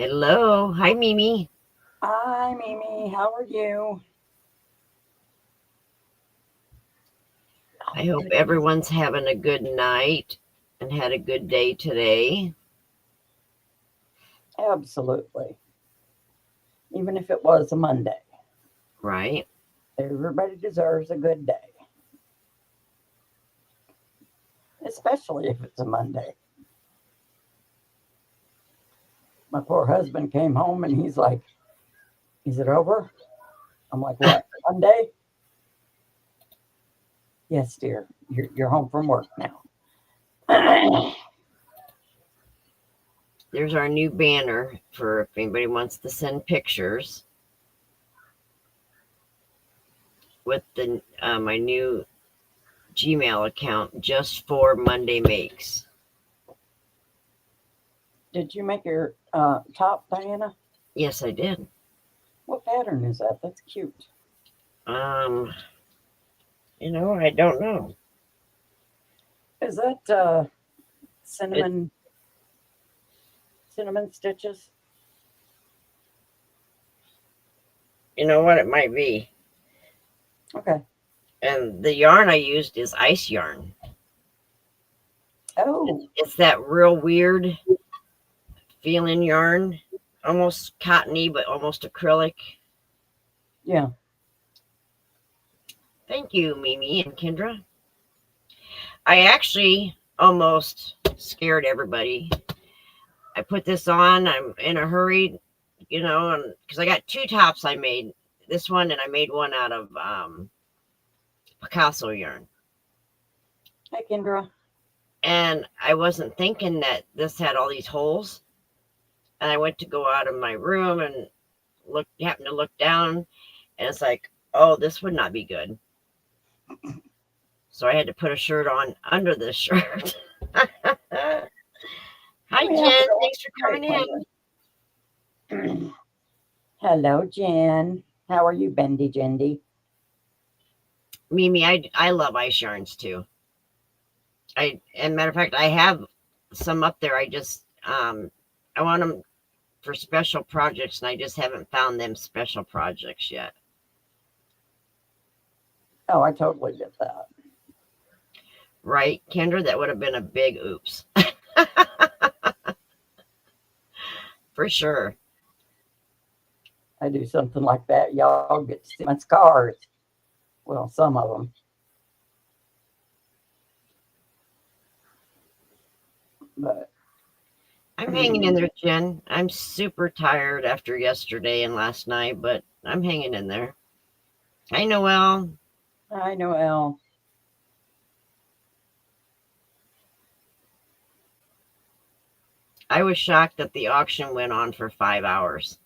Hello. Hi, Mimi. Hi, Mimi. How are you? I hope everyone's having a good night and had a good day today. Absolutely. Even if it was a Monday, Right? everybody deserves a good day, especially if it's a Monday. My poor husband came home and he's like, "Is it over?" I'm like, "What? Monday?" "Yes, dear. You're home from work now." There's our new banner for if anybody wants to send pictures with the my new Gmail account just for Monday makes. Did you make your top, Diana? Yes, I did. What pattern is that? That's cute. Um, I don't know. Is that It, cinnamon stitches? you know what? It might be. Okay. And the yarn I used is ice yarn. Oh, It's that real weird feeling yarn, almost cottony, but almost acrylic. yeah. Thank you, Mimi and Kendra. I actually almost scared everybody. I put this on. I'm in a hurry, and because I got two tops I made. This one, and I made one out of Picasso yarn. Hey, Kendra. And I wasn't thinking that this had all these holes. And I went to go out of my room and happened to look down, and it's like, oh, this would not be good. So I had to put a shirt on under this shirt. Hi, We have to Jen. go on Thanks for break, coming in. Linda. Hello, Jen. How are you, Bendy Jendy? Mimi, I love ice yarns too. And matter of fact, I have some up there. I want them for special projects, and I just haven't found them special projects yet. Oh, I totally get that. Right, Kendra? That would have been a big oops for sure. I do something like that. Y'all get to see my scars. Well, some of them. But I'm hanging in there, Jen. I'm super tired after yesterday and last night, but I'm hanging in there. Hi, Noelle. I know, Elle. I was shocked that the auction went on for 5 hours,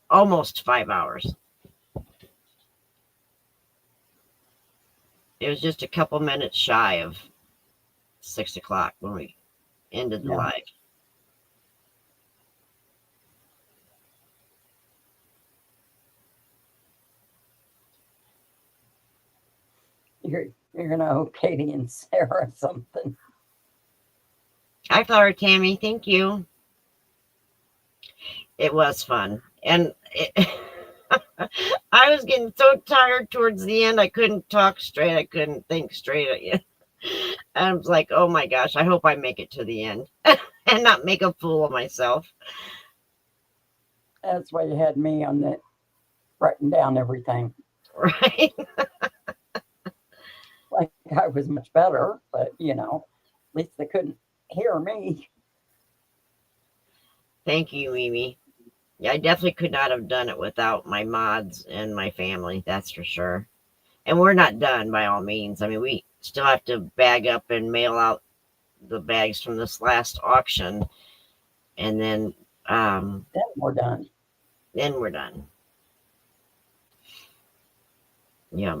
almost 5 hours. It was just a couple minutes shy of 6 o'clock when we ended the Yeah, live. you're gonna owe Katie and Sarah something. Hi, Flower Tammy. Thank you. It was fun. And I was getting so tired towards the end. I couldn't talk straight. I couldn't think straight. I was like, oh my gosh, I hope I make it to the end and not make a fool of myself. That's why you had me on the writing down everything. Right? Like I was much better, but at least they couldn't hear me. Thank you, Mimi. Yeah, I definitely could not have done it without my mods and my family. That's for sure. And we're not done by all means. I mean, we still have to bag up and mail out the bags from this last auction, and Then we're done. then we're done. Yeah,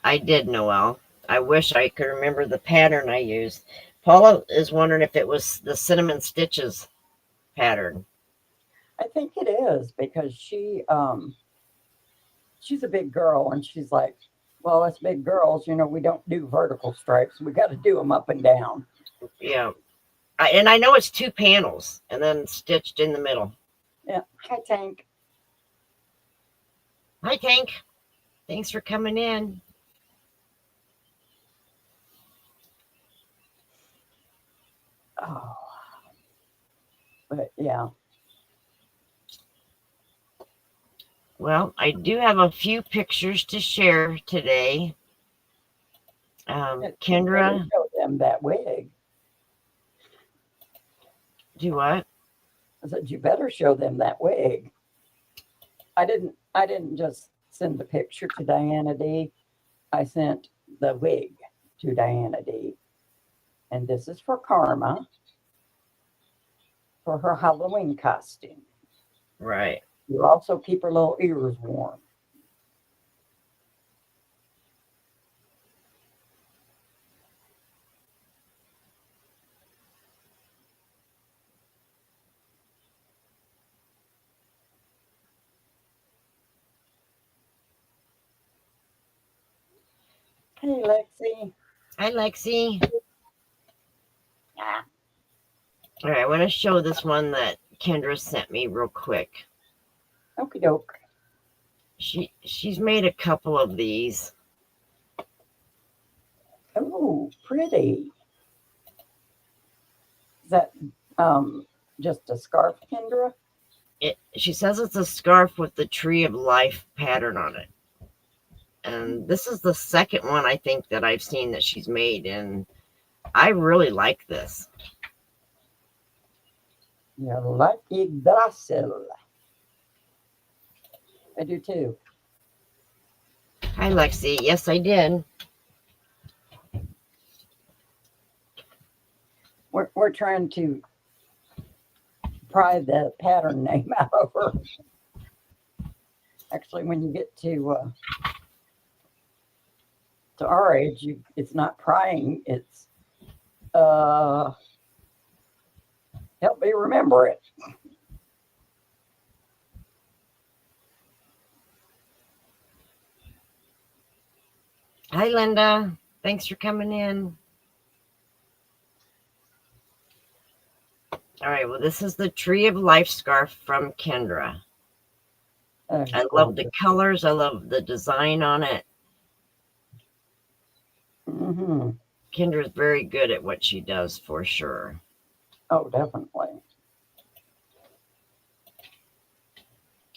I did, Noel. I wish I could remember the pattern I used. Paula is wondering if it was the cinnamon stitches pattern. I think it is because she's a big girl and she's like, well, us big girls, we don't do vertical stripes. We got to do them up and down. Yeah, And I know it's 2 panels and then stitched in the middle. Yeah. Hi, Tank. Hi, Tank. Thanks for coming in. Oh, but yeah. Well, I do have a few pictures to share today. You better Kendra, show them that wig. do what? I said you better show them that wig. I didn't just send the picture to Diana D. I sent the wig to Diana D. And this is for Karma for her Halloween costume. Right. You also keep her little ears warm. Hey, Lexi. Hi, Lexi. Ah, All right, I want to show this one that Kendra sent me real quick. okie doke. She's made a couple of these. Oh, pretty. Is that um, just a scarf, Kendra? She says it's a scarf with the tree of life pattern on it. And this is the second one I think that I've seen that she's made, and I really like this. You're lucky, Brasil. I do too. Hi, Lexi. Yes, I did. We're trying to pry the pattern name out of her. Actually, when you get to our age, it's not prying. It's help me remember it. Hi, Linda. Thanks for coming in. All right, well, this is the Tree of Life scarf from Kendra. I love the Gorgeous. colors. I love the design on it. Mm-hmm. Kendra's very good at what she does for sure. Oh, definitely.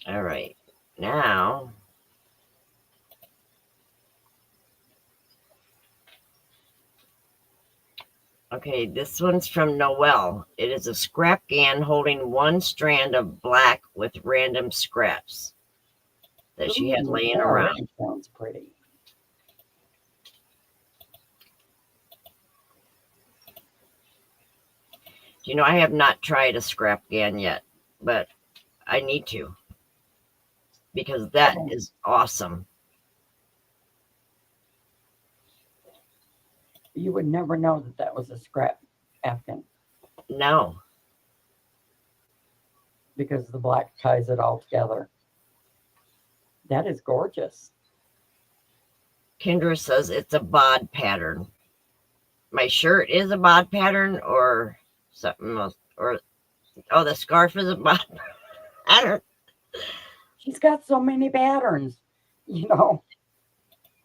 All right, now okay, this one's from Noelle. It is a scrap GAN holding one strand of black with random scraps that she had Ooh, laying now around. that sounds pretty. You know, I have not tried a scrap GAN yet, but I need to because that Oh, is awesome. you would never know that was a scrap Afghan No, because the black ties it all together. That is gorgeous. Kendra says it's a bod pattern. My shirt is a bod pattern or something else. Or, oh, the scarf is a bod pattern. She's got so many patterns, you know.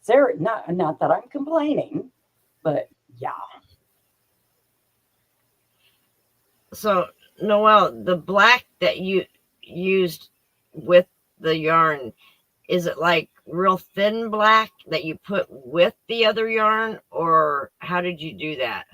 Sarah, not that I'm complaining, but yeah. So, Noelle, the black that you used with the yarn, is it like real thin black that you put with the other yarn, or how did you do that?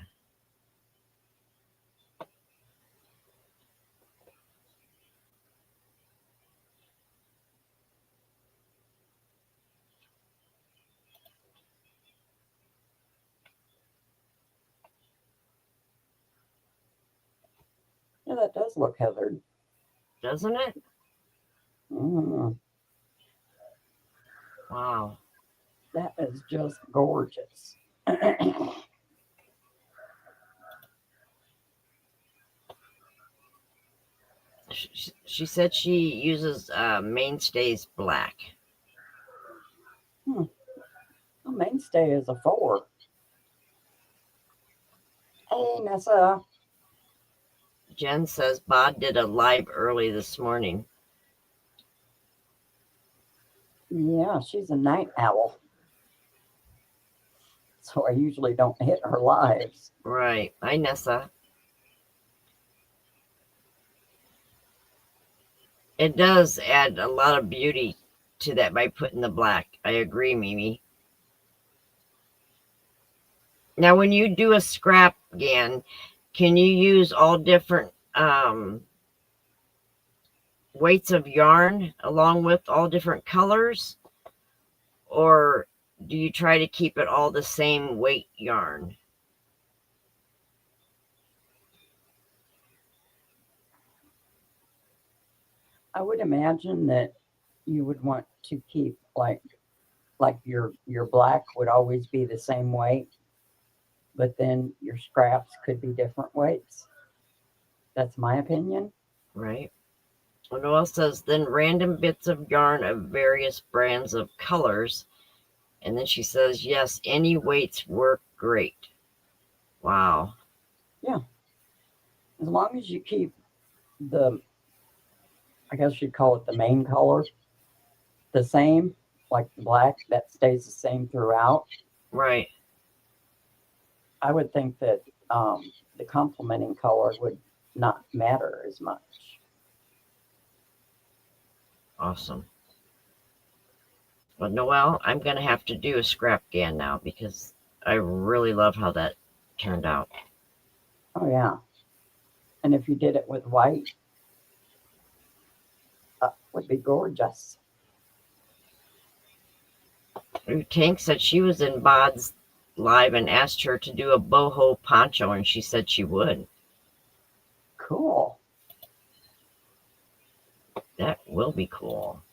Yeah, that does look heathered. Doesn't it? Mm, Wow. that is just gorgeous. She said she uses mainstays black. Hmm. A mainstay is a 4. Hey, Nessa. Jen says Bod did a live early this morning. Yeah, she's a night owl. So I usually don't hit her lives. Right. Hi, Nessa. It does add a lot of beauty to that by putting the black. I agree, Mimi. Now, when you do a scrap GAN, can you use all different weights of yarn along with all different colors? Or do you try to keep it all the same weight yarn? I would imagine that you would want to keep like your black would always be the same weight, but then your scraps could be different weights. That's my opinion. Right. And Noelle says, then random bits of yarn of various brands of colors. And then she says, yes, any weights work great. Wow. Yeah. As long as you keep the, I guess you'd call it the main color, the same, like the black, that stays the same throughout. Right. I would think that the complementing color would not matter as much. Awesome. Well, Noelle, I'm going to have to do a scrap GAN now because I really love how that turned out. Oh, yeah. And if you did it with white, would be gorgeous. Tank said she was in Bod's live and asked her to do a boho poncho, and she said she would. Cool. That will be cool.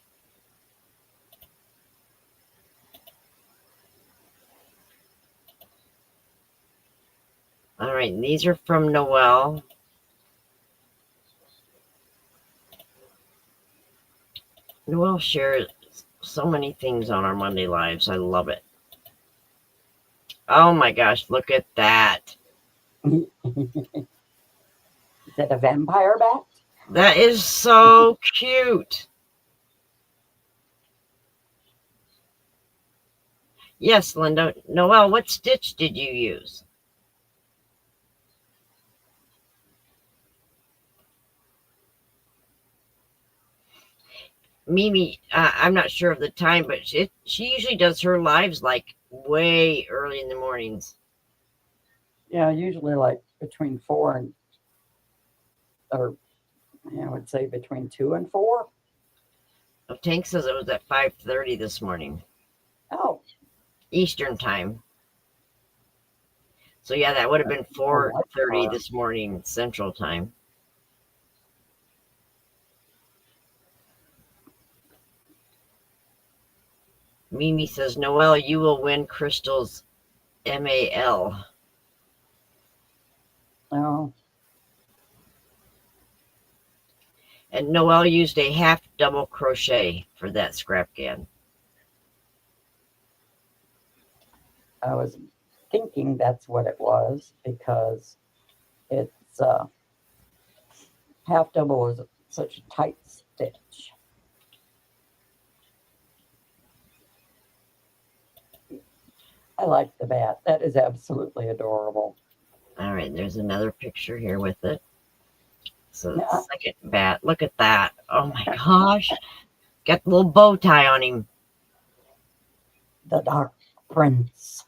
All right, and these are from Noelle. Noelle shares so many things on our Monday Lives. I love it. Oh my gosh, look at that. Is that a vampire bat? That is so cute. Yes, Linda. Noelle, what stitch did you use? Mimi, I'm not sure of the time, but she usually does her lives like way early in the mornings. Yeah, usually like between 4 and, or I would say between 2 and 4. Oh, Tank says it was at 5:30 this morning. Oh. Eastern time. So yeah, that would have been 4:30 this morning Central time. Mimi says, Noelle, you will win Crystal's MAL. Oh. And Noelle used a half double crochet for that scrap GAN. I was thinking that's what it was because it's half double is such a tight stitch. I like the bat. That is absolutely adorable. All right, there's another picture here with it. So the second bat, look at that. Oh my gosh. Got the little bow tie on him. The Dark Prince.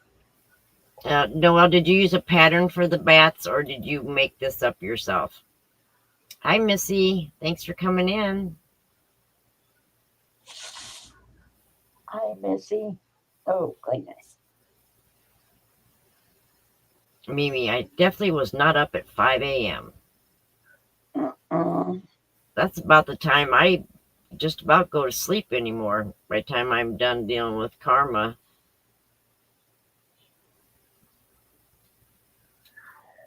Noelle, did you use a pattern for the bats or did you make this up yourself? Hi, Missy. Thanks for coming in. Hi, Missy. Oh, goodness. Mimi, I definitely was not up at 5 a.m. That's about the time I just about go to sleep anymore. By the time I'm done dealing with karma.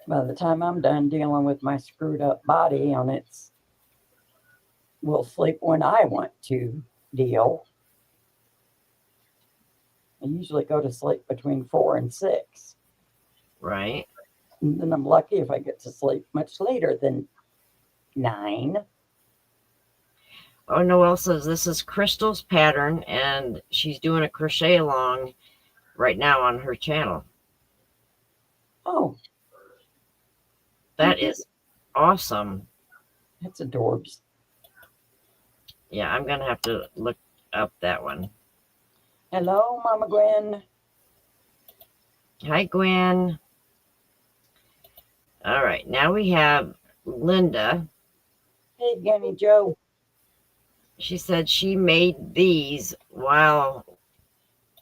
By the time I'm done dealing with my screwed up body on its, will sleep when I want to deal. I usually go to sleep between 4 and 6. Right. And then I'm lucky if I get to sleep much later than 9. Oh, Noelle says this is Crystal's pattern, and she's doing a crochet along right now on her channel. Oh, That is awesome. that's adorbs. Yeah, I'm going to have to look up that one. Hello, Mama Gwen. Hi, Gwen. All right, now we have Linda. Hey, Ganny Joe. She said she made these while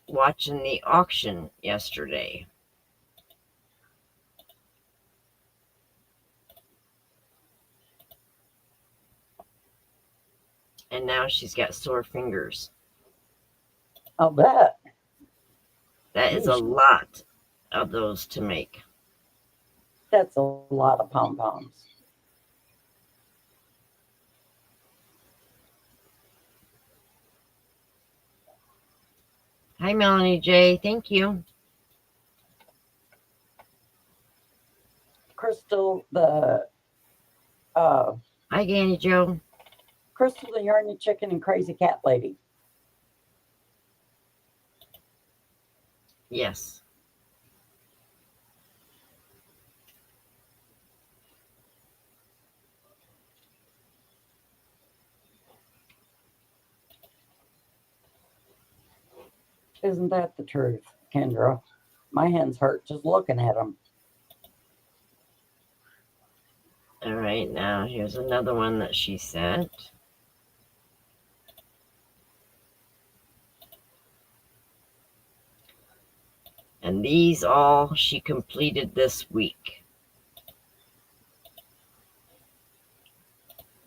watching the auction yesterday. And now she's got sore fingers. I'll bet. That is a Yeesh. lot of those to make. That's a lot of pom poms. Hi, Melanie J. Thank you. Crystal, the Hi, Danny Joe. Crystal, the Yarny Chicken and Crazy Cat Lady. Yes. Isn't that the truth, Kendra? My hands hurt just looking at them. All right, now here's another one that she sent. And these all she completed this week.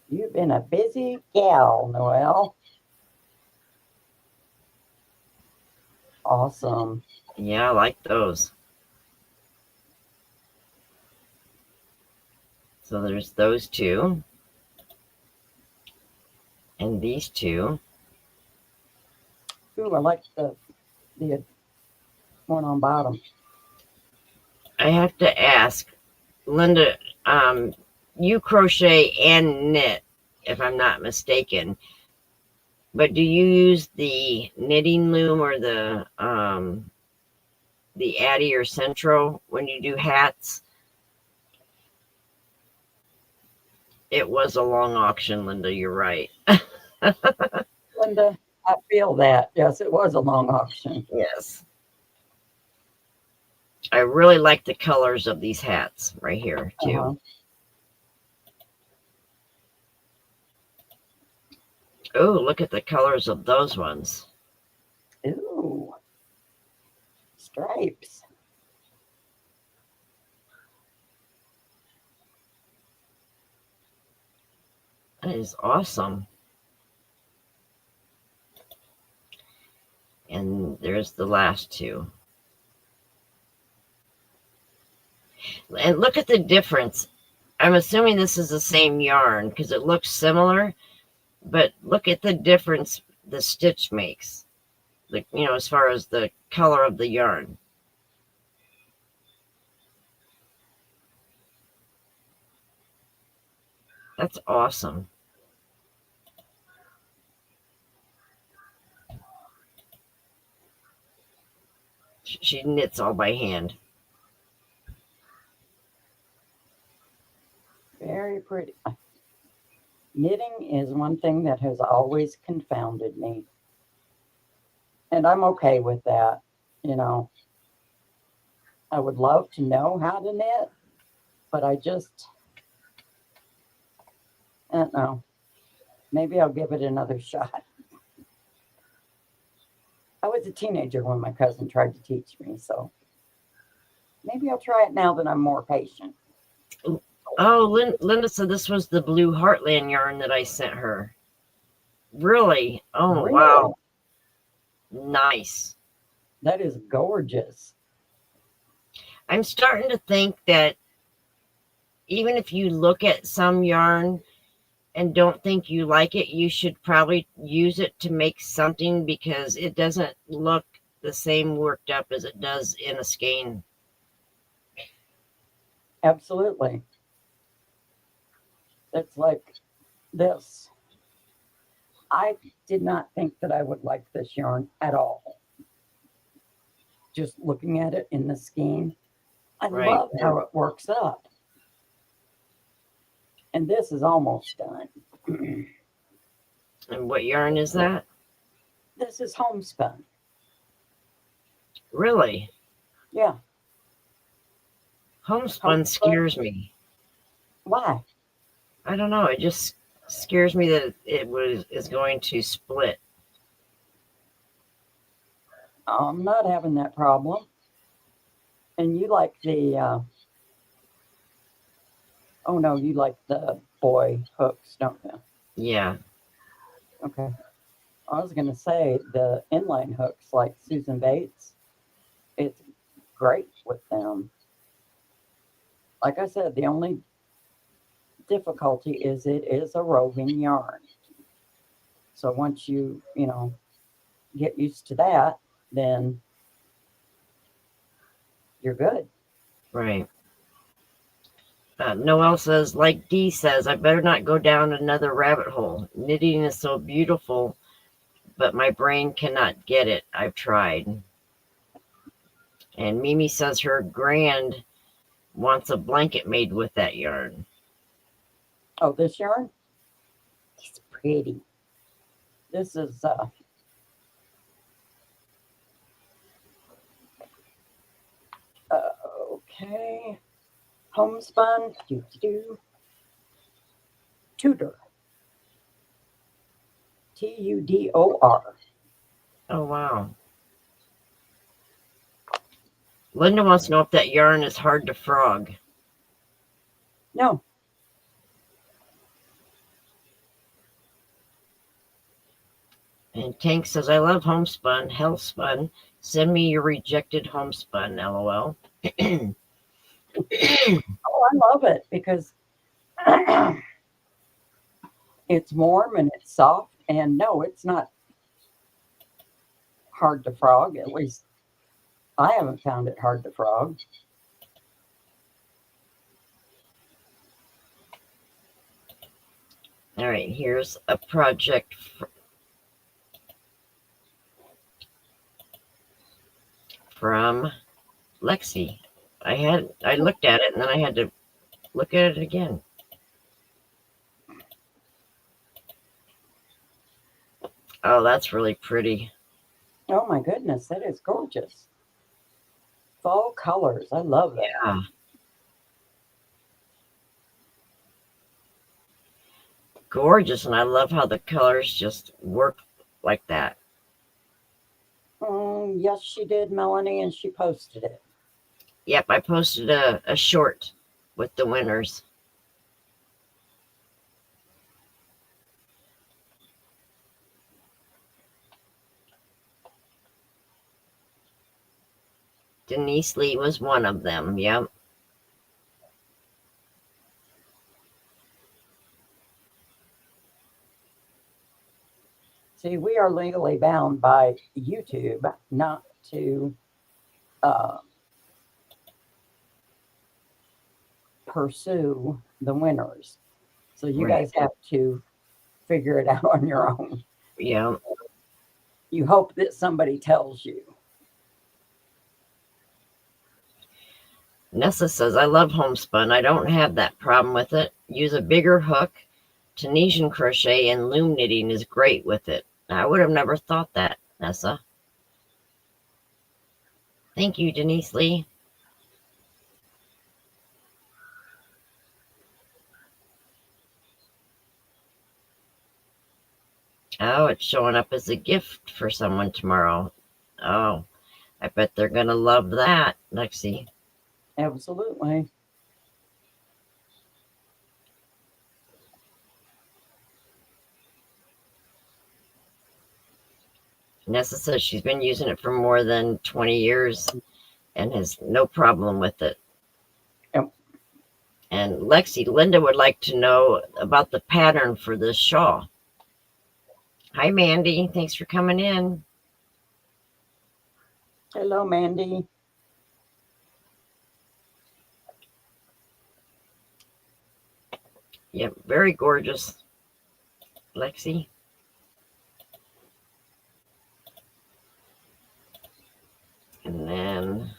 You've been a busy gal, Noelle. Awesome. Yeah, I like those. So there's those two. And these two. Ooh, I like the one on bottom. I have to ask, Linda, you crochet and knit, if I'm not mistaken. But do you use the knitting loom or the Addy or Centro when you do hats? It was a long auction, Linda. You're right. Linda, I feel that. Yes, it was a long auction. Yes. I really like the colors of these hats right here, too. Uh-huh. Oh, look at the colors of those ones. Ooh, stripes. That is awesome. And there's the last two. And look at the difference. I'm assuming this is the same yarn because it looks similar, but look at the difference the stitch makes. As far as the color of the yarn. That's awesome. She knits all by hand. Very pretty. Knitting is one thing that has always confounded me. And I'm okay with that. You know, I would love to know how to knit, but I don't know. Maybe I'll give it another shot. I was a teenager when my cousin tried to teach me, so maybe I'll try it now that I'm more patient. Oh, Linda said this was the blue Heartland yarn that I sent her. Really? Oh, Really? wow. Nice. That is gorgeous. I'm starting to think that even if you look at some yarn and don't think you like it, you should probably use it to make something because it doesn't look the same worked up as it does in a skein. Absolutely. That's like this. I did not think that I would like this yarn at all. Just looking at it in the skein, I Right. love how it works up. And this is almost done. And what yarn is that? This is homespun. Really? Yeah, Homespun homespun. scares me. Why? I don't know. It just scares me that it was is going to split. I'm not having that problem. And you like the, oh no, you like the boy hooks, don't you? Yeah. Okay. I was going to say the inline hooks like Susan Bates, it's great with them. Like I said, the only difficulty is it is a roving yarn. So once you get used to that, then you're good. Right. Noelle says, like Dee says, I better not go down another rabbit hole. Knitting is so beautiful, but my brain cannot get it. I've tried. And Mimi says her grand wants a blanket made with that yarn. Oh, this yarn? It's pretty. This is okay. Homespun. Tudor. Tudor. Oh, wow. Linda wants to know if that yarn is hard to frog. No, And Tank says, I love homespun, hellspun. Send me your rejected homespun, lol. oh, I love it because it's warm and it's soft. And no, it's not hard to frog. At least I haven't found it hard to frog. All right, here's a project from Lexi. I looked at it and then I had to look at it again. Oh, that's really pretty. Oh my goodness, that is gorgeous. Fall colors. I love that. Yeah, gorgeous. And I love how the colors just work like that. Yes, she did, Melanie, and she posted it. Yep, I posted a short with the winners. Denise Lee was one of them. Yep. See, we are legally bound by YouTube not to uh, pursue the winners. So you Right. guys have to figure it out on your own. Yep. You hope that somebody tells you. Nessa says, I love homespun. I don't have that problem with it. Use a bigger hook. Tunisian crochet and loom knitting is great with it. I would have never thought that, Nessa. Thank you, Denise Lee. Oh, it's showing up as a gift for someone tomorrow. Oh, I bet they're going to love that, Lexi. Absolutely. Nessa says she's been using it for more than 20 years and has no problem with it. Yep. And Lexi, Linda would like to know about the pattern for this shawl. Hi, Mandy. Thanks for coming in. Hello, Mandy. Yep, very gorgeous, Lexi. And then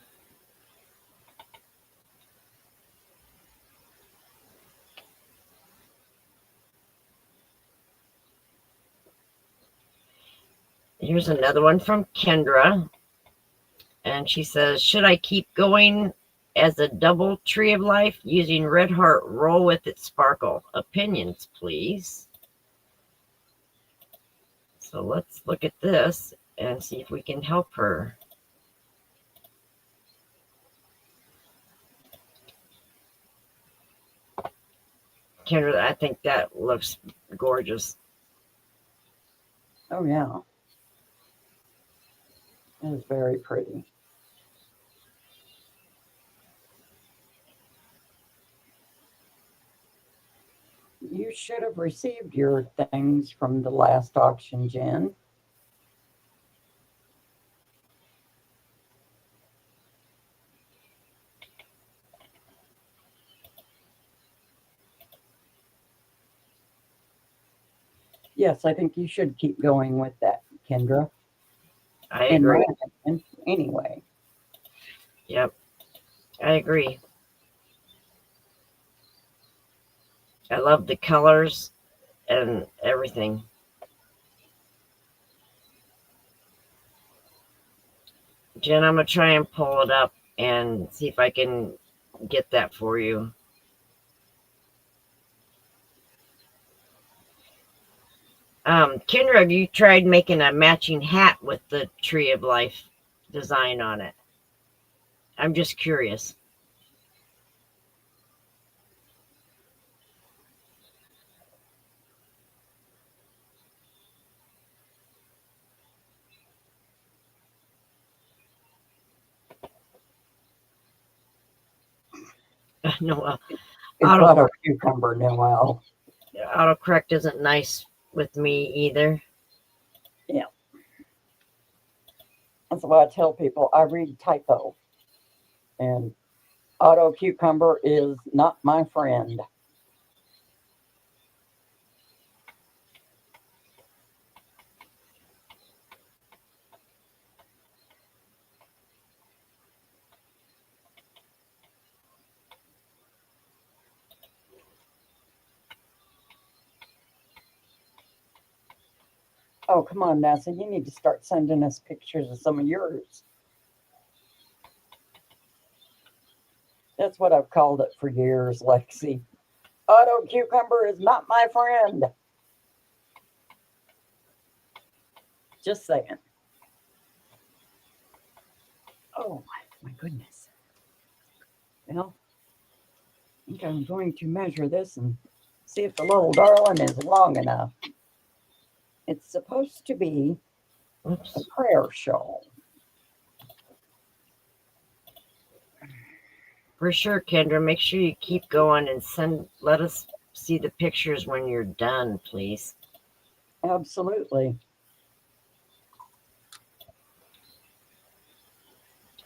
here's another one from Kendra. And she says, should I keep going as a double tree of life using red heart roll with its sparkle? Opinions, please. So let's look at this and see if we can help her. Kendra, I think that looks gorgeous. Oh, yeah. It is very pretty. You should have received your things from the last auction, Jen. Yes, I think you should keep going with that, Kendra. I In my agree. opinion, anyway. Yep, I agree. I love the colors and everything. Jen, I'm going to try and pull it up and see if I can get that for you. Kendra, have you tried making a matching hat with the Tree of Life design on it? I'm just curious. No, It's auto not a cucumber, Noel. autocorrect isn't nice with me either. Yeah. That's why I tell people I read typo. And auto cucumber is not my friend. Oh, come on, NASA. You need to start sending us pictures of some of yours. That's what I've called it for years, Lexi. Auto cucumber is not my friend. Just saying. Oh, my goodness. Well, I think I'm going to measure this and see if the little darling is long enough. It's supposed to be Oops. a prayer shawl. For sure, Kendra. Make sure you keep going and let us see the pictures when you're done, please. Absolutely.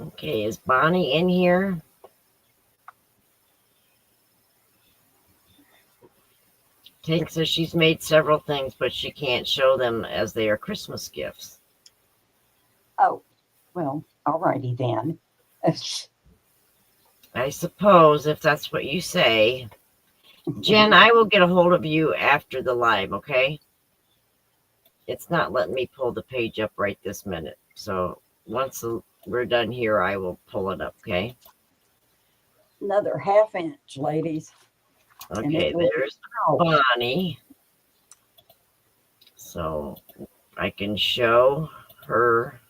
Okay, is Bonnie in here? Tank says she's made several things, but she can't show them as they are Christmas gifts. Oh, well, alrighty then. I suppose if that's what you say. Jen, I will get a hold of you after the live, okay? It's not letting me pull the page up right this minute. So once we're done here, I will pull it up, okay? Another half inch, ladies. Okay, there's Bonnie. So I can show her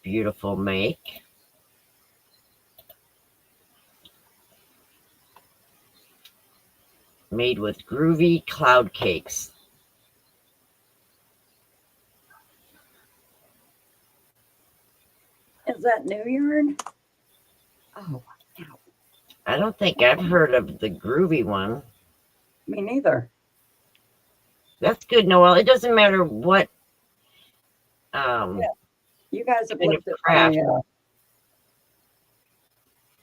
beautiful make. Made with groovy cloud cakes. Is that new yarn? Oh, ow. I don't think I've heard of the groovy one. Me neither. That's good, Noel. It doesn't matter what Yeah, you guys have kind of looked craft.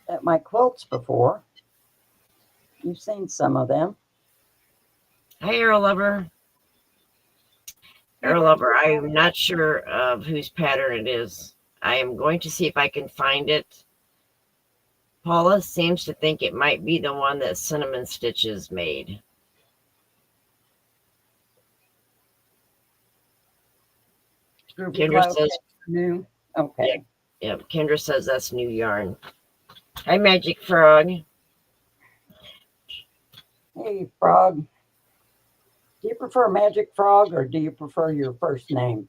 at my quilts before. You've seen some of them. Hi, Arrow Lover. Hey, Arrow Bert. Lover, I'm not sure of whose pattern it is. I am going to see if I can find it. Paula seems to think it might be the one that Cinnamon Stitches made. Groovy Kendra Cloud says, new. yep, Okay. yep. Kendra says that's new yarn. Hi, Magic Frog. Hey, Frog. Do you prefer Magic Frog or do you prefer your first name?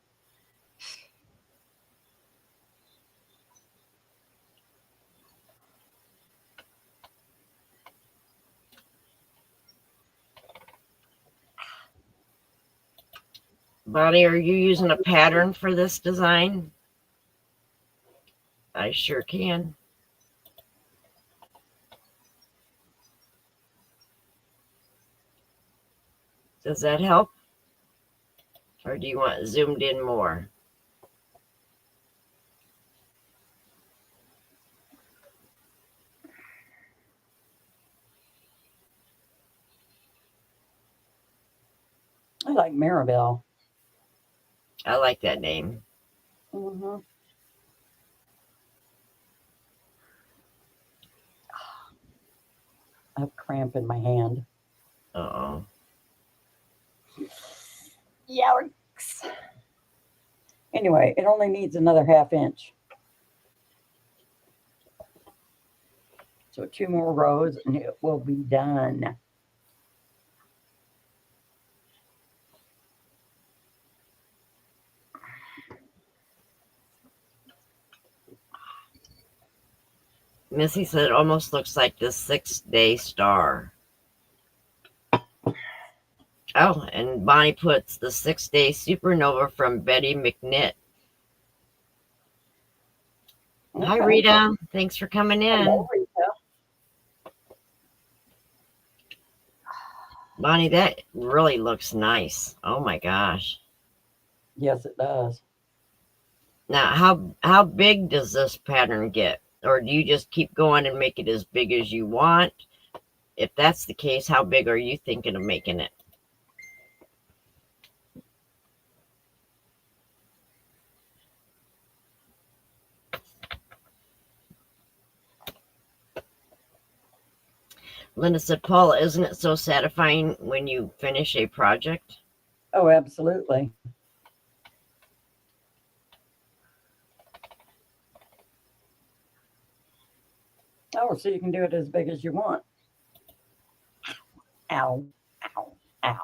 Bonnie, are you using a pattern for this design? I sure can. Does that help? Or do you want zoomed in more? I like Maribel. I like that name. Mm-hmm. I have cramp in my hand. Uh-oh. Yikes. Anyway, it only needs another 1/2 inch. So 2 more rows and it will be done. Missy said it almost looks like the 6-day star. Oh, and Bonnie puts the 6-day supernova from Betty McNitt. Hi, Okay. Rita. Thanks for coming Hello, in. Rita. Bonnie, that really looks nice. Oh my gosh. Yes, it does. Now, how big does this pattern get? Or do you just keep going and make it as big as you want? If that's the case, how big are you thinking of making it? Linda said, Paula, isn't it so satisfying when you finish a project? Oh, absolutely. Oh, so you can do it as big as you want. Ow, ow, ow.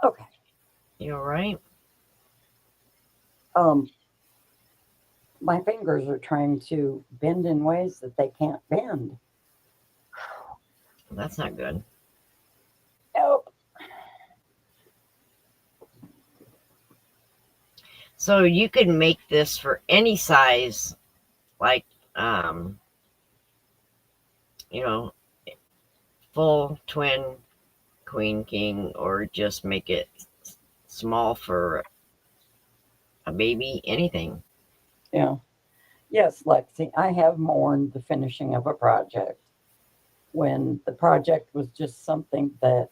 Okay. You all right? Um, my fingers are trying to bend in ways that they can't bend. Well, that's not good. Nope. So you can make this for any size, like, um, you know, full, twin, queen, king, or just make it small for a baby, anything. Yeah. Yes, Lexi, I have mourned the finishing of a project when the project was just something that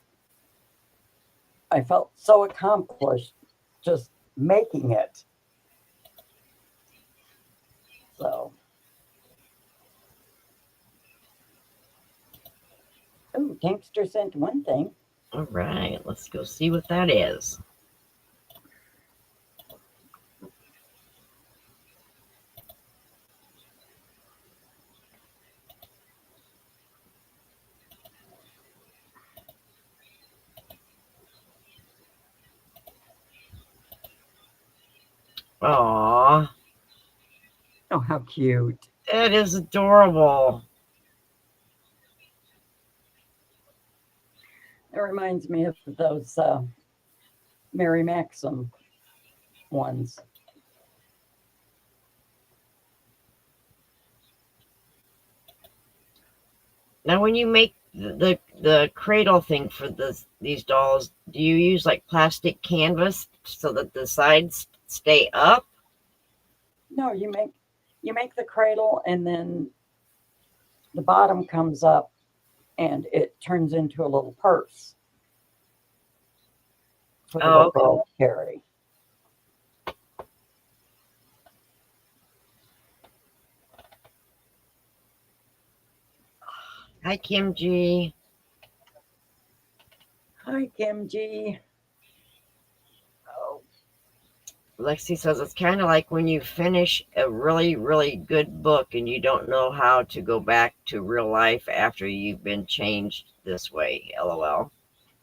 I felt so accomplished just making it. So, oh, Tankster sent one thing. All right, let's go see what that is. Aw, Oh, how cute. that is adorable. It reminds me of those Mary Maxim ones. Now, when you make the cradle thing for these dolls, do you use like plastic canvas so that the sides stay up? No, you make the cradle and then the bottom comes up and it turns into a little purse. for the Oh, little okay. girl to carry. Hi, Kim G. Hi, Kim G. Oh, Lexi says it's kind of like when you finish a really, really good book and you don't know how to go back to real life after you've been changed this way. LOL.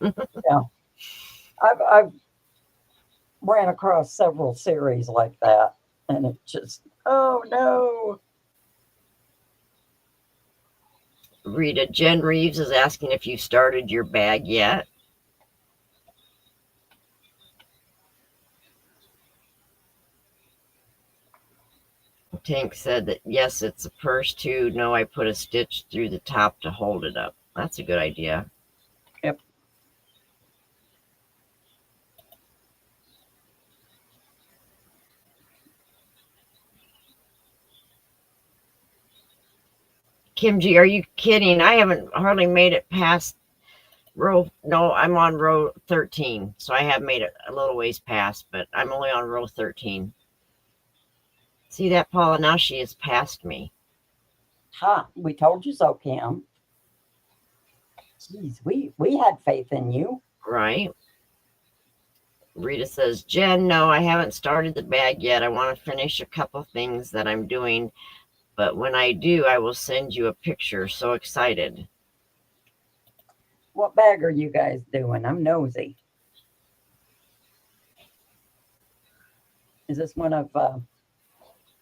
yeah. I've ran across several series like that, and it just, oh no. Rita Jen Reeves is asking if you started your bag yet. Tank said that yes, it's a purse too. No, I put a stitch through the top to hold it up. That's a good idea. Yep. Kim G, are you kidding? I haven't hardly made it past row. No, I'm on row 13, so I have made it a little ways past, but I'm only on row 13. See that, Paula? Now she has passed me. Ha, we told you so, Kim. Jeez, we had faith in you. Right? Rita says, Jen, no, I haven't started the bag yet. I want to finish a couple things that I'm doing, but when I do, I will send you a picture. So excited. What bag are you guys doing? I'm nosy. Is this one of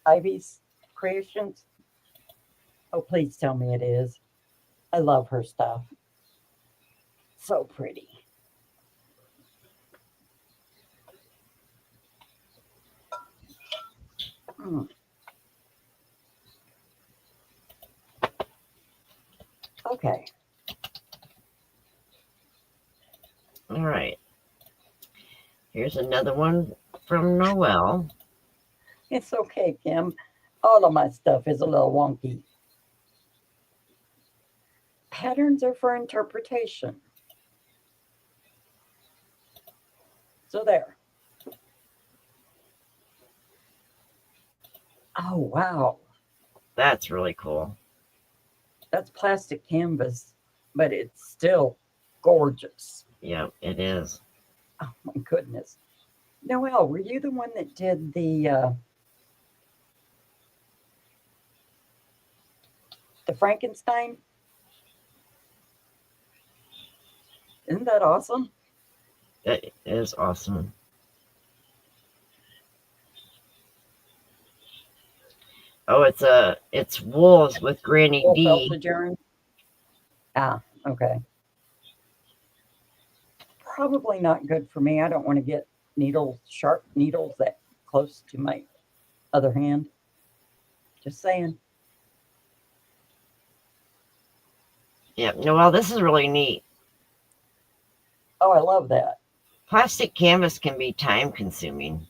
Ivy's creations? Oh, please tell me it is. I love her stuff. So pretty. Mm, okay. All right. Here's another one from Noelle. It's okay, Kim. All of my stuff is a little wonky. Patterns are for interpretation. So there. Oh, wow. That's really cool. That's plastic canvas, but it's still gorgeous. Yeah, it is. Oh, my goodness. Noelle, were you the one that did the Frankenstein? Isn't that awesome? That is awesome. Oh, it's wolves with Granny Full D. felted yarn? Ah, okay. Probably not good for me. I don't want to get needles, sharp needles that close to my other hand. Just saying. Yeah, Noelle, this is really neat. Oh, I love that. Plastic canvas can be time consuming.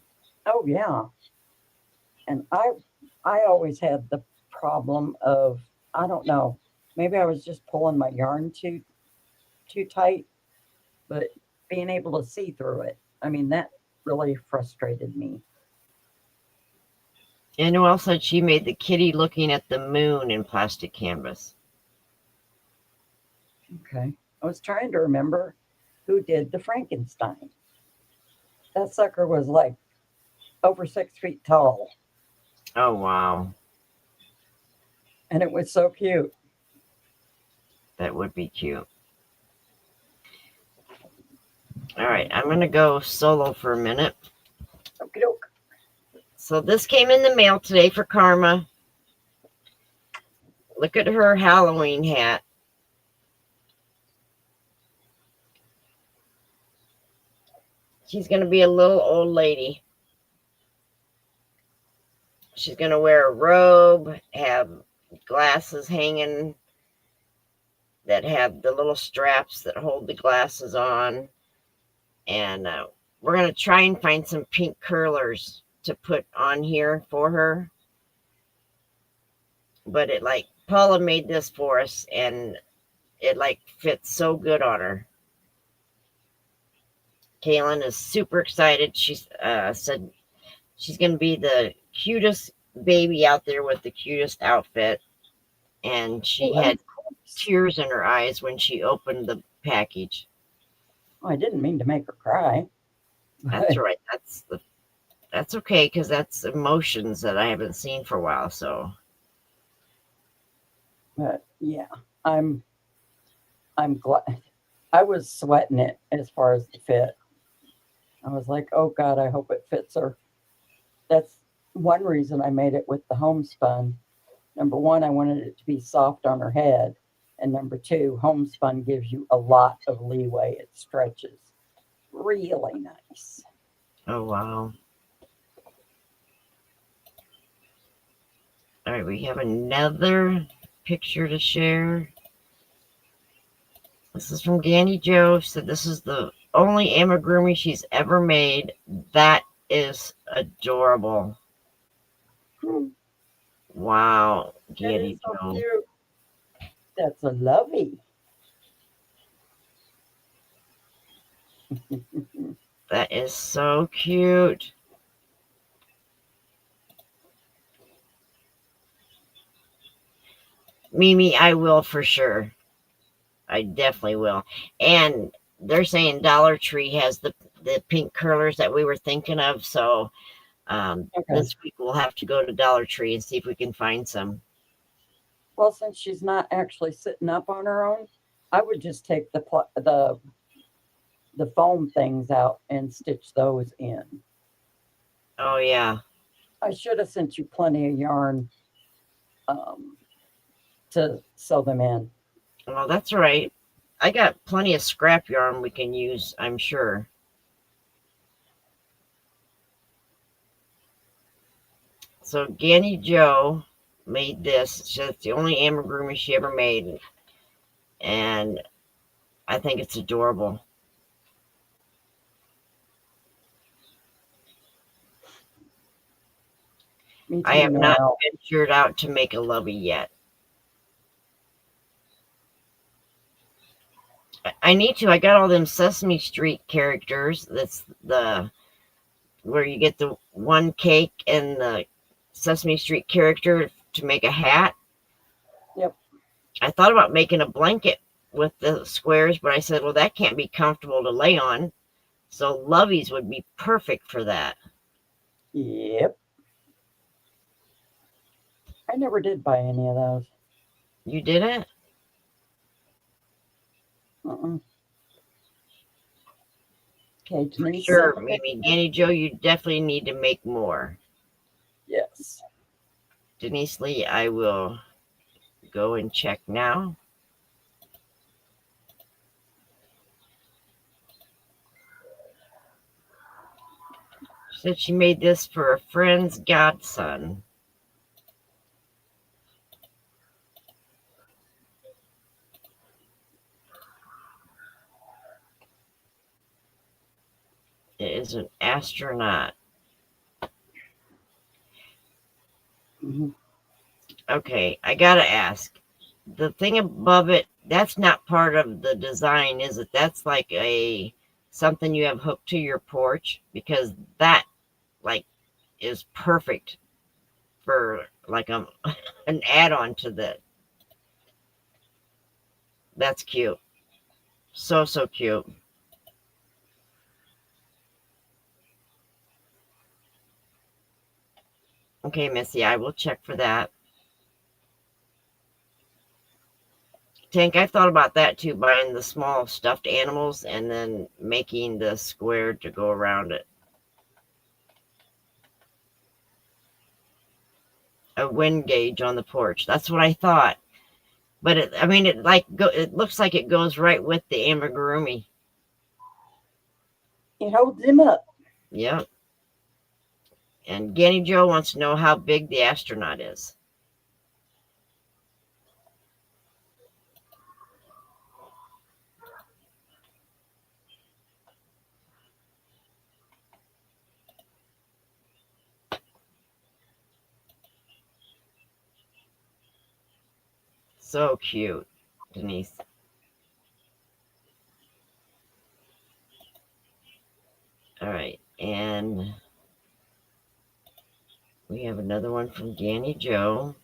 Oh yeah. And I always had the problem of, I don't know, maybe I was just pulling my yarn too tight, but being able to see through it. I mean, that really frustrated me. And Noelle said she made the kitty looking at the moon in plastic canvas. Okay. I was trying to remember who did the Frankenstein. That sucker was like over 6 feet tall, Oh, wow. and it was so cute. That would be cute. All right, I'm going to go solo for a minute. Okie doke. So this came in the mail today for Karma. Look at her Halloween hat. She's going to be a little old lady. She's going to wear a robe, have glasses hanging that have the little straps that hold the glasses on. And we're going to try and find some pink curlers to put on here for her. But it like, Paula made this for us and it like fits so good on her. Kaylin is super excited. She's said she's going to be the cutest baby out there with the cutest outfit. And she Oh, had of course. tears in her eyes when she opened the package. I didn't mean to make her cry, That's but right. That's okay because that's emotions that I haven't seen for a while. So yeah, I'm I'm glad. I was sweating it as far as the fit. I was like, oh God, I hope it fits her. That's one reason I made it with the homespun. Number one, I wanted it to be soft on her head. And number two, homespun gives you a lot of leeway. It stretches really nice. oh wow. All right, we have another picture to share. This is from Ganny Joe. She said this is the only amigurumi she's ever made. That is adorable. Hmm, Wow, that is Ganny so Joe. cute. That's a lovey. That is so cute. Mimi, I will for sure. I definitely will. And they're saying Dollar Tree has the pink curlers that we were thinking of. So Okay. this week we'll have to go to Dollar Tree and see if we can find some. Well, since she's not actually sitting up on her own, I would just take the foam things out and stitch those in. Oh yeah. I should have sent you plenty of yarn um, to sew them in. Well, that's all right. I got plenty of scrap yarn we can use, I'm sure. So Ganny Joe made this. It's the only amigurumi she ever made, and I think it's adorable. Me I too have not now. ventured out to make a lovey yet. I need to. I got all them Sesame Street characters. That's the where you get the one cake and the Sesame Street character to make a hat. Yep. I thought about making a blanket with the squares, but I said, well, that can't be comfortable to lay on. So loveys would be perfect for that. Yep. I never did buy any of those. You didn't? Uh-uh. Okay, For Denise sent sure, a Mimi. picture. Danny Joe, you definitely need to make more. Yes. Denise Lee, I will go and check now. She said she made this for a friend's godson. It is an astronaut. Hmm. Okay, I gotta ask. The thing above it, that's not part of the design, is it? That's like a something you have hooked to your porch because that like is perfect for like an add-on to the. That's cute. So cute. Okay, Missy, I will check for that. Tank, I've thought about that too, buying the small stuffed animals and then making the square to go around it. A wind gauge on the porch. That's what I thought. But I mean, it looks like it goes right with the amigurumi. It holds him up. Yep. And Ganny Joe wants to know how big the astronaut is. So cute, Denise. All right, and we have another one from Danny Joe.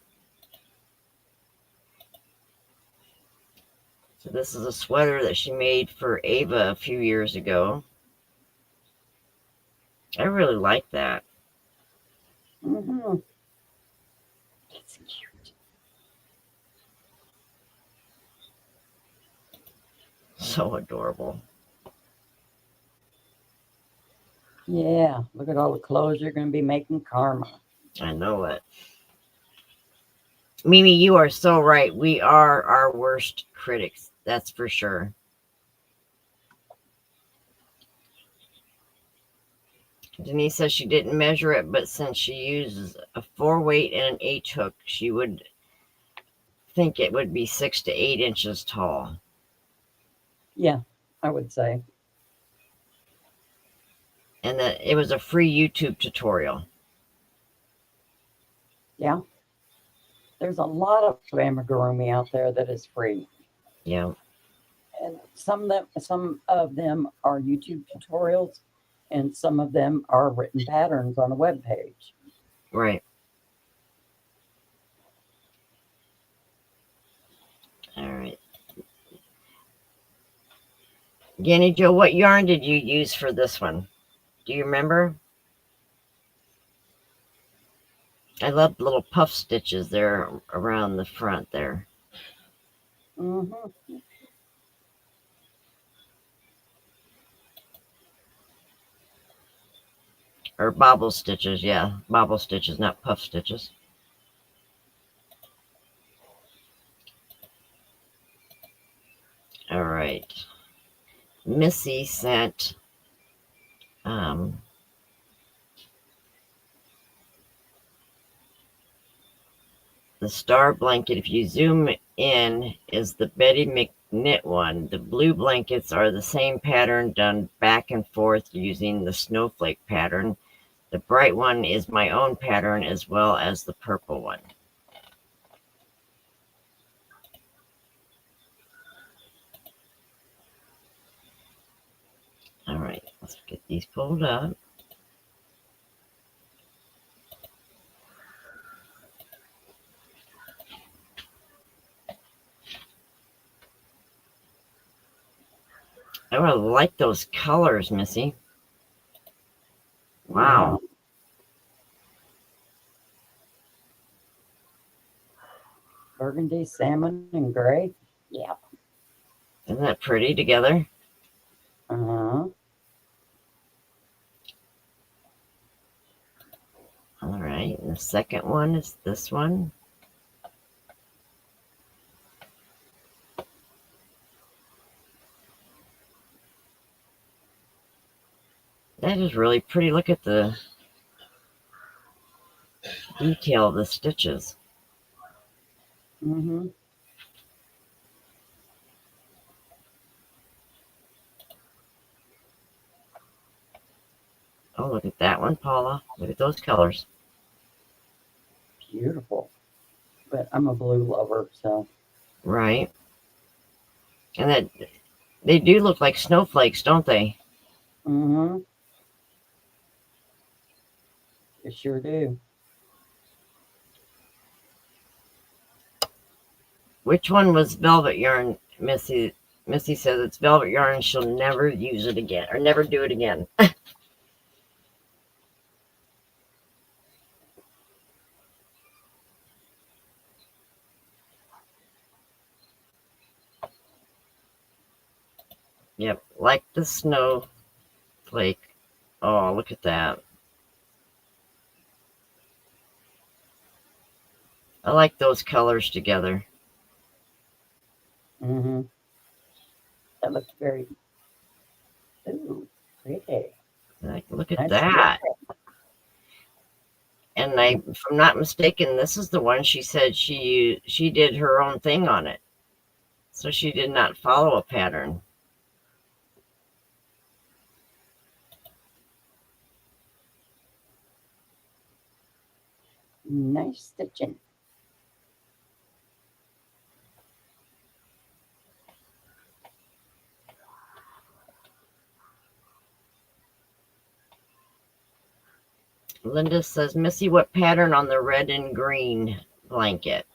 So this is a sweater that she made for Ava a few years ago. I really like that. Mm-hmm. That's cute. So adorable. Yeah, look at all the clothes you're going to be making, Karma. I know it. Mimi, you are so right. We are our worst critics. That's for sure. Denise says she didn't measure it, but since she uses a 4 weight and an H hook, she would think it would be 6 to 8 inches tall. Yeah, I would say. And that it was a free YouTube tutorial. Yeah, there's a lot of amigurumi out there that is free. Yeah, And some of them are YouTube tutorials, and some of them are written patterns on a web page. right. All right. Jenny Joe, what yarn did you use for this one? Do you remember? I love the little puff stitches there around the front there. Mm-hmm. Or bobble stitches, yeah. Bobble stitches, not puff stitches. All right. Missy sent um, the star blanket. If you zoom in, is the Betty McKnit one. The blue blankets are the same pattern done back and forth using the snowflake pattern. The bright one is my own pattern as well as the purple one. All right, let's get these pulled up. I really like those colors, Missy. Yeah, Wow. burgundy, salmon, and gray. Yeah. Isn't that pretty together? Uh-huh. All right, and the second one is this one. That is really pretty. Look at the detail of the stitches. Mm-hmm. Oh, look at that one, Paula. Look at those colors. Beautiful. But I'm a blue lover, so. Right. And that they do look like snowflakes, don't they? Mm-hmm. You sure do. Which one was velvet yarn, Missy? Missy says it's velvet yarn. She'll never use it again or never do it again. Yep, like the snowflake. Oh, look at that. I like those colors together. Mm-hmm. That looks very, ooh, pretty. Like, look at Nice look. that. And if I'm not mistaken, this is the one she said she did her own thing on it. So she did not follow a pattern. Nice stitching. Linda says, Missy, what pattern on the red and green blanket?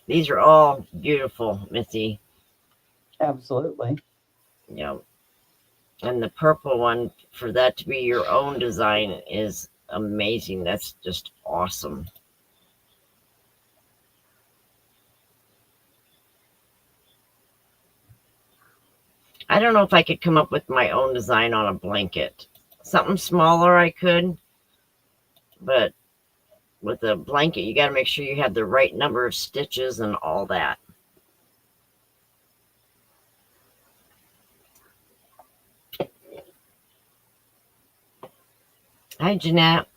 These are all beautiful, Missy. Absolutely. You know, and the purple one, for that to be your own design, is amazing. That's just awesome. I don't know if I could come up with my own design on a blanket. Something smaller I could, but with a blanket, you got to make sure you have the right number of stitches and all that. Hi, Jeanette.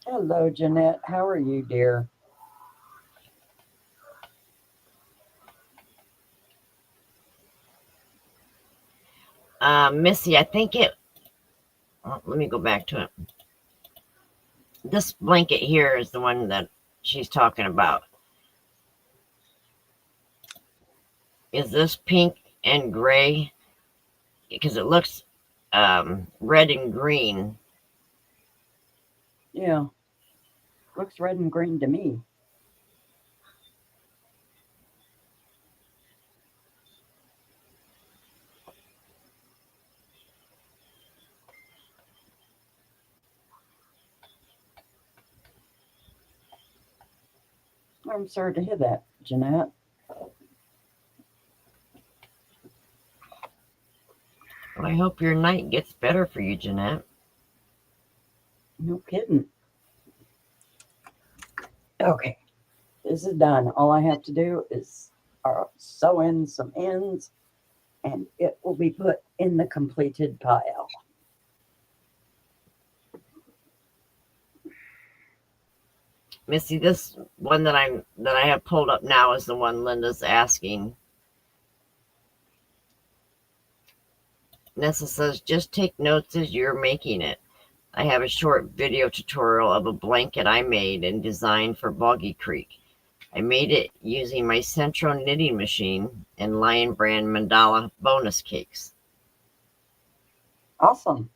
Hello, Jeanette. How are you, dear? Missy, I think it. Oh, let me go back to it. This blanket here is the one that she's talking about. Is this pink and gray? Because it looks red and green. Yeah, looks red and green to me. I'm sorry to hear that, Jeanette. Well, I hope your night gets better for you, Jeanette. No kidding. Okay, this is done. All I have to do is sew in some ends and it will be put in the completed pile. Missy, this one that I have pulled up now is the one Linda's asking. Nessa says, just take notes as you're making it. I have a short video tutorial of a blanket I made and designed for Boggy Creek. I made it using my Centro knitting machine and Lion Brand mandala bonus cakes. Awesome.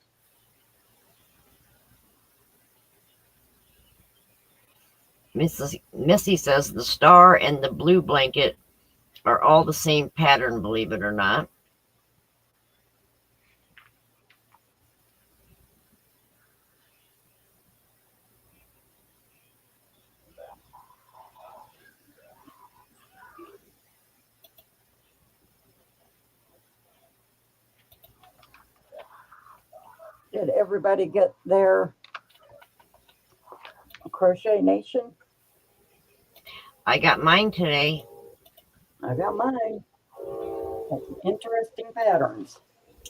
Missy says the star and the blue blanket are all the same pattern, believe it or not. Did everybody get their Crochet Nation? I got mine today. I got mine. Had some interesting patterns.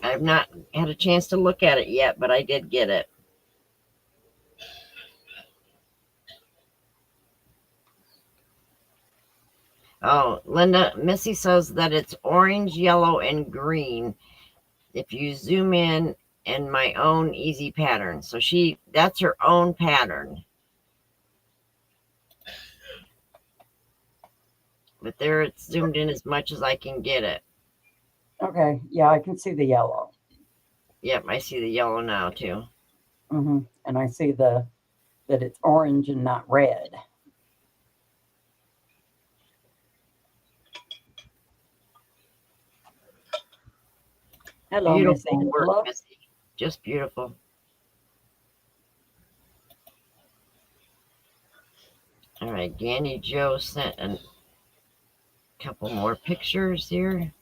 I've not had a chance to look at it yet, but I did get it. Oh, Linda, Missy says that it's orange, yellow, and green. If you zoom in my own easy pattern. So that's her own pattern. But there it's zoomed in as much as I can get it. Okay, yeah, I can see the yellow. Yep, I see the yellow now too. And I see that it's orange and not red. Hello, Miss Beautiful work, Angela. Missy. Just beautiful. All right, Ganny Joe sent a couple more pictures here.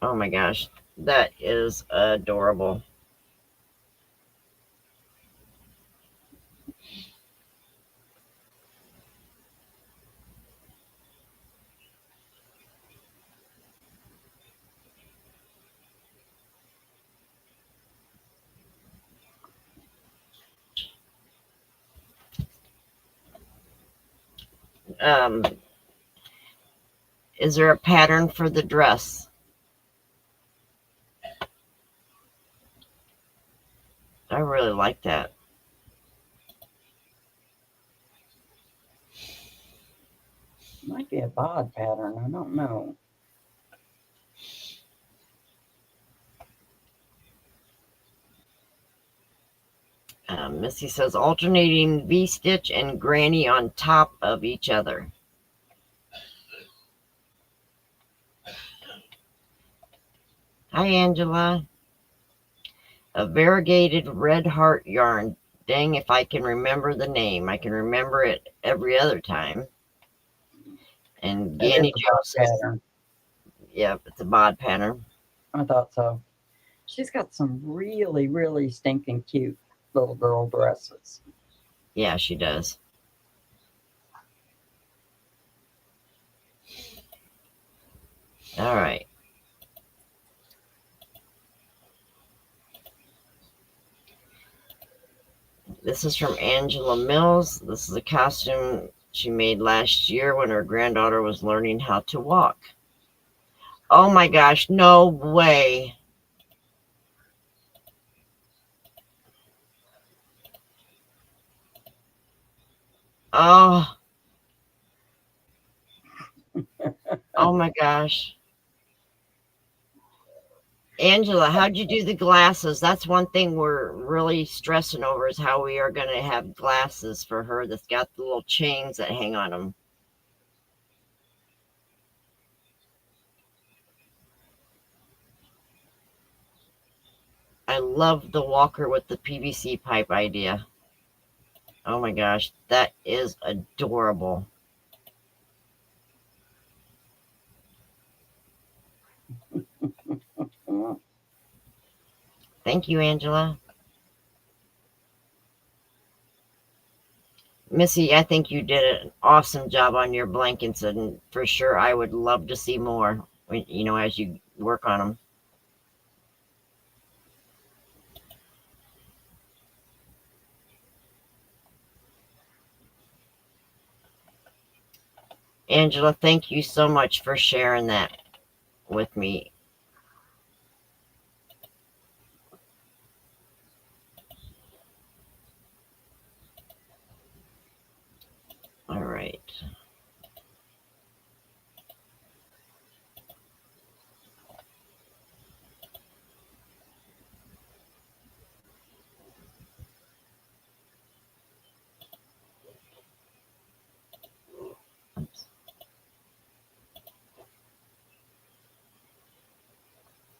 Oh my gosh, that is adorable. Um, is there a pattern for the dress? I really like that. Might be a bod pattern. I don't know. Missy says alternating V-stitch and granny on top of each other. Hi, Angela. A variegated red heart yarn. Dang if I can remember the name. I can remember it every other time. And It is Ganny a Joe bod says, pattern. yep, it's a bod pattern. I thought so. She's got some really, really stinking cute little girl dresses. Yeah, she does. All right. This is from Angela Mills. This is a costume she made last year when her granddaughter was learning how to walk. Oh my gosh, no way. Oh, oh my gosh. Angela, how'd you do the glasses? That's one thing we're really stressing over is how we are going to have glasses for her that's got the little chains that hang on them. I love the walker with the PVC pipe idea. Oh my gosh, that is adorable. Thank you, Angela. Missy, I think you did an awesome job on your blankets, and for sure I would love to see more, as you work on them. Angela, thank you so much for sharing that with me. All right. Oops.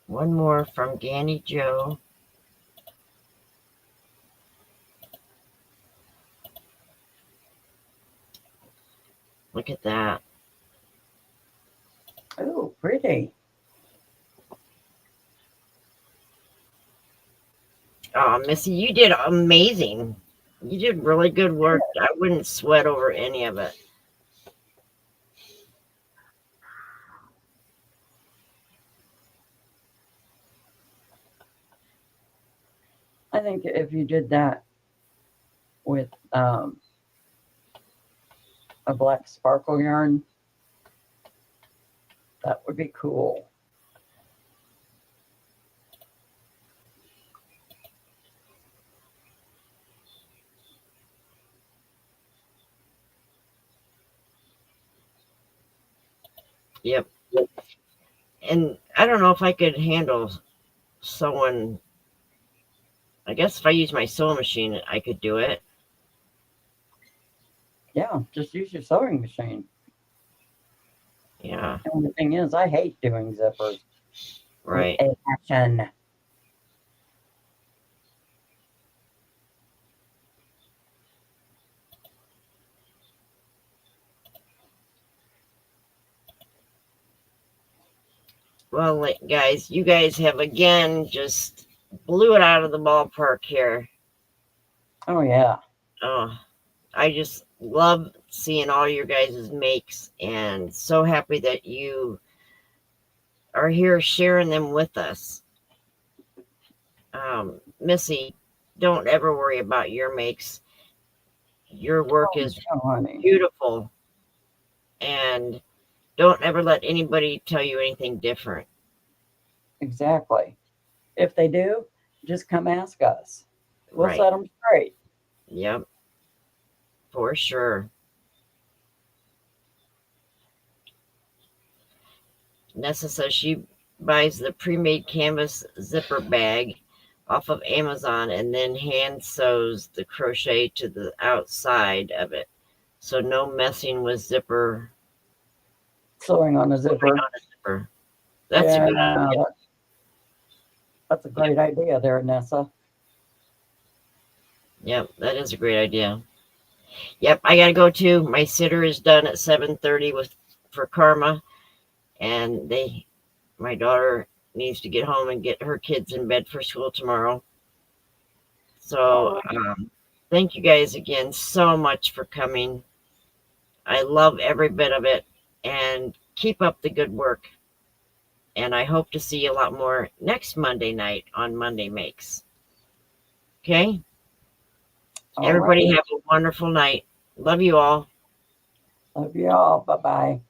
One more from Ganny Joe. Look at that. Oh, pretty. Oh, Missy, you did amazing. You did really good work. I wouldn't sweat over any of it. I think if you did that with a black sparkle yarn, that would be cool. Yep. And I don't know if I could handle someone. I guess if I use my sewing machine, I could do it. Yeah, just use your sewing machine. Yeah, The only thing is, I hate doing zippers with right. a passion. Well, guys, you guys have again just blew it out of the ballpark here. Oh yeah, Oh, I just love seeing all your guys' makes and so happy that you are here sharing them with us. Missy, don't ever worry about your makes. Your work oh is no, honey. beautiful, and don't ever let anybody tell you anything different. Exactly. If they do, just come ask us. We'll Right. set them straight. Yep, for sure. Nessa says she buys the pre made canvas zipper bag off of Amazon and then hand sews the crochet to the outside of it. So no messing with Sewing on a zipper. zipper. That's a Yeah, good idea. that's a great idea there, Nessa. Yep, that is a great idea. Yep, I gotta go too. My sitter is done at 7:30 with for Karma, and my daughter needs to get home and get her kids in bed for school tomorrow. All So, right. thank you guys again so much for coming. I love every bit of it, and keep up the good work. And I hope to see you a lot more next Monday night on Monday Makes. Okay? All Everybody righty. have a wonderful night. Love you all. Love you all. Bye bye.